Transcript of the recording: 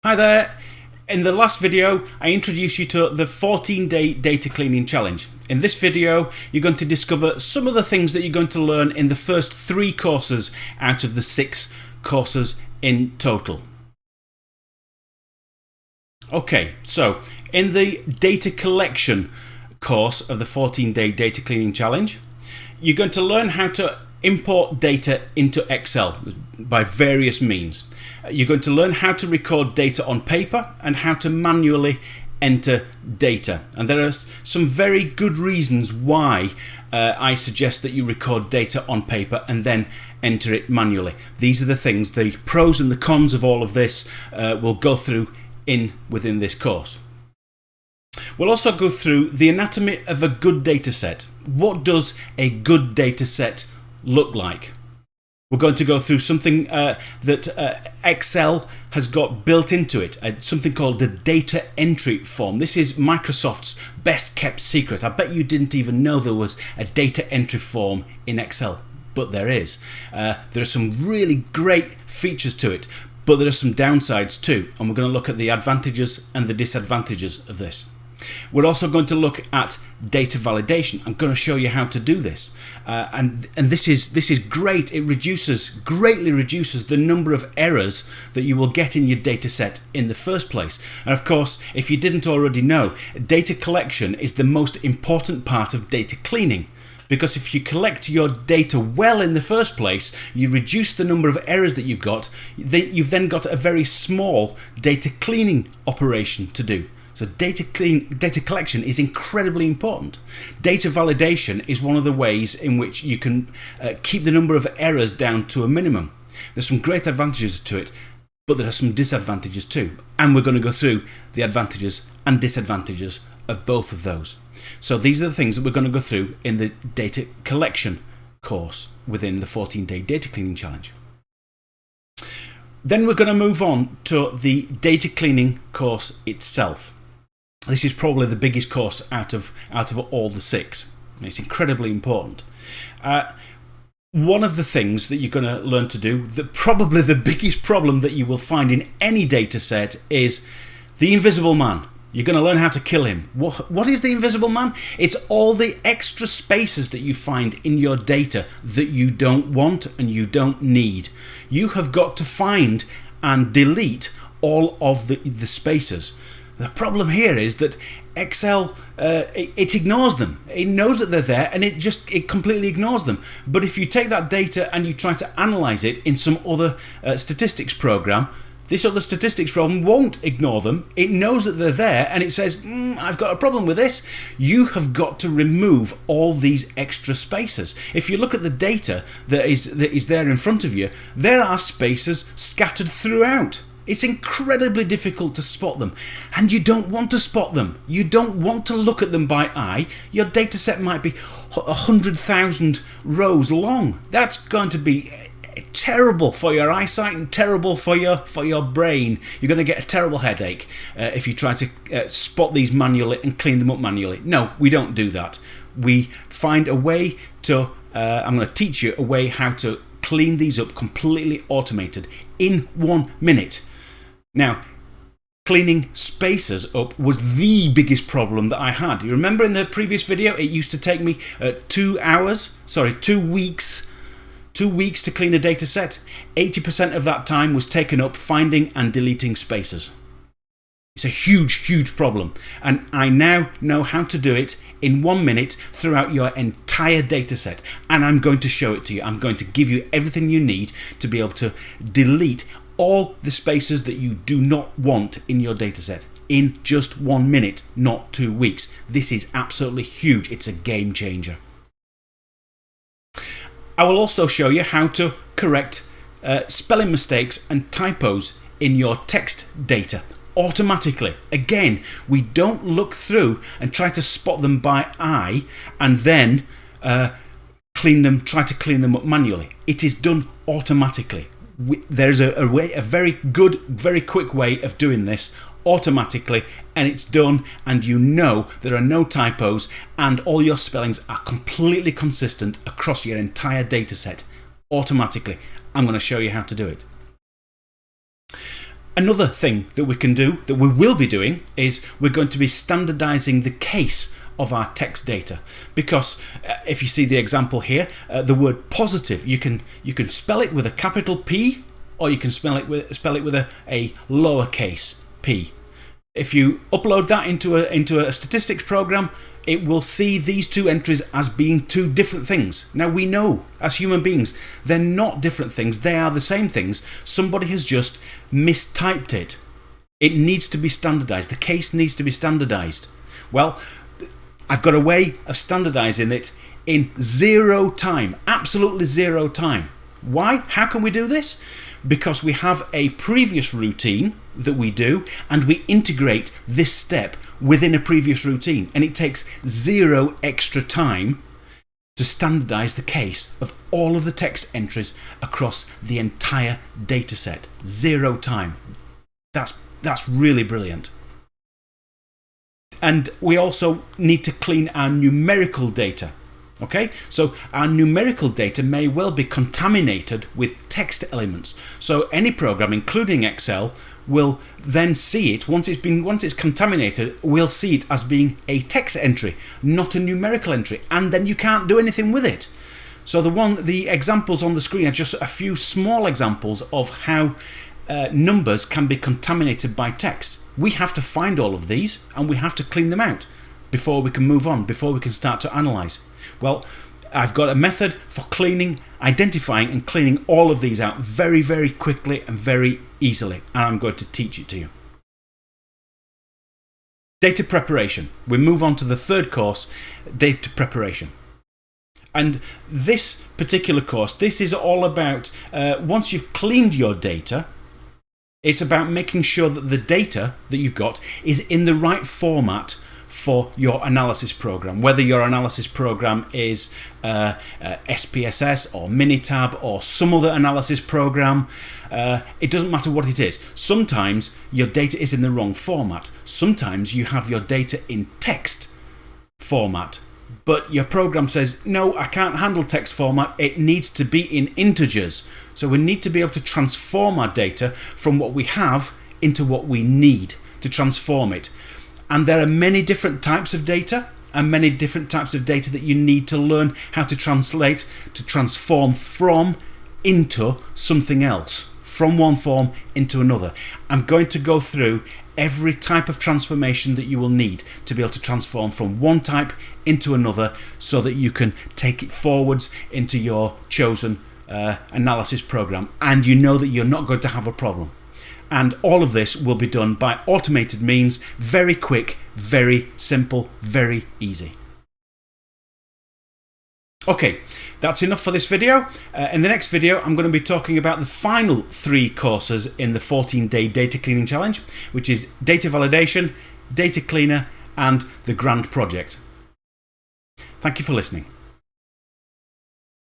Hi there. In the last video I introduced you to the 14-day data cleaning challenge. In this video you're going to discover some of the things that you're going to learn in the first 3 courses out of the 6 courses in total. Okay, so in the data collection course of the 14-day data cleaning challenge, you're going to learn how to import data into Excel by various means. You're going to learn how to record data on paper and how to manually enter data. And there are some very good reasons why I suggest that you record data on paper and then enter it manually. These are the things, the pros and the cons of all of this we'll go through within this course. We'll also go through the anatomy of a good data set. What does a good data set look like? We're going to go through something that Excel has got built into it, something called the data entry form. This is Microsoft's best kept secret. I bet you didn't even know there was a data entry form in Excel, but there is. There are some really great features to it, but there are some downsides too, and we're going to look at the advantages and the disadvantages of this. We're also going to look at data validation. I'm going to show you how to do this, and this is great. It greatly reduces the number of errors that you will get in your data set in the first place. And of course, if you didn't already know, data collection is the most important part of data cleaning. Because if you collect your data well in the first place, you reduce the number of errors that you've got. You've then got a very small data cleaning operation to do. So data collection is incredibly important. Data validation is one of the ways in which you can keep the number of errors down to a minimum. There's some great advantages to it, but there are some disadvantages too. And we're going to go through the advantages and disadvantages of both of those. So these are the things that we're going to go through in the data collection course within the 14-day data cleaning challenge. Then we're going to move on to the data cleaning course itself. This is probably the biggest course out of all the 6. It's incredibly important. One of the things that you're going to learn to do, probably the biggest problem that you will find in any data set, is the invisible man. You're going to learn how to kill him. What is the invisible man? It's all the extra spaces that you find in your data that you don't want and you don't need. You have got to find and delete all of the spaces. The problem here is that Excel, it ignores them. It knows that they're there and it completely ignores them. But if you take that data and you try to analyze it in some other statistics program, this other statistics program won't ignore them. It knows that they're there and it says, I've got a problem with this. You have got to remove all these extra spaces. If you look at the data that is there in front of you, there are spaces scattered throughout. It's incredibly difficult to spot them, and you don't want to spot them. You don't want to look at them by eye. Your data set might be 100,000 rows long. That's going to be terrible for your eyesight and terrible for your brain. You're going to get a terrible headache if you try to spot these manually and clean them up manually. No, we don't do that. We find a way to, I'm going to teach you a way how to clean these up completely automated in 1 minute. Now, cleaning spaces up was the biggest problem that I had. You remember in the previous video, it used to take me 2 weeks to clean a data set. 80% of that time was taken up finding and deleting spaces. It's a huge problem, and I now know how to do it in 1 minute throughout your entire data set, and I'm going to show it to you. I'm going to give you everything you need to be able to delete all the spaces that you do not want in your data set in just 1 minute, not 2 weeks. This is absolutely huge. It's a game changer. I will also show you how to correct spelling mistakes and typos in your text data automatically. Again, we don't look through and try to spot them by eye and then try to clean them up manually. It is done automatically. There's a very good, very quick way of doing this automatically, and it's done, and you know there are no typos and all your spellings are completely consistent across your entire data set automatically. I'm going to show you how to do it. Another thing that we can do, that we will be doing, is we're going to be standardizing the case of our text data, because if you see the example here, the word positive, you can spell it with a capital P, or you can spell it with a lowercase p. If you upload that into a statistics program, it will see these two entries as being two different things. Now, we know as human beings they're not different things, they are the same things. Somebody has just mistyped it. It needs to be standardized. The case needs to be standardized. Well, I've got a way of standardizing it in 0 time, absolutely 0 time. Why? How can we do this? Because we have a previous routine that we do, and we integrate this step within a previous routine, and it takes 0 extra time to standardize the case of all of the text entries across the entire data set. 0 time. That's really brilliant. And we also need to clean our numerical data. Okay, so our numerical data may well be contaminated with text elements. So any program, including Excel, will then see it, once it's contaminated, we'll see it as being a text entry, not a numerical entry, and then you can't do anything with it. So the examples on the screen are just a few small examples of how numbers can be contaminated by text. We have to find all of these, and we have to clean them out before we can move on, before we can start to analyze. Well, I've got a method for cleaning, identifying and cleaning all of these out very, very quickly and very easily, and I'm going to teach it to you. Data preparation. We move on to the third course, data preparation. And this particular course, this is all about, once you've cleaned your data, it's about making sure that the data that you've got is in the right format for your analysis program, whether your analysis program is SPSS or Minitab or some other analysis program. It doesn't matter what it is. Sometimes your data is in the wrong format. Sometimes you have your data in text format, but your program says, no, I can't handle text format, it needs to be in integers. So we need to be able to transform our data from what we have into what we need to transform it. And there are many different types of data, and many different types of data that you need to learn how to translate, to transform from into something else, from one form into another. I'm going to go through every type of transformation that you will need to be able to transform from one type into another, so that you can take it forwards into your chosen analysis program, and you know that you're not going to have a problem. And all of this will be done by automated means, very quick, very simple, very easy. Okay, that's enough for this video. In the next video, I'm going to be talking about the final 3 courses in the 14-day data cleaning challenge, which is data validation, data cleaner, and the grand project. Thank you for listening.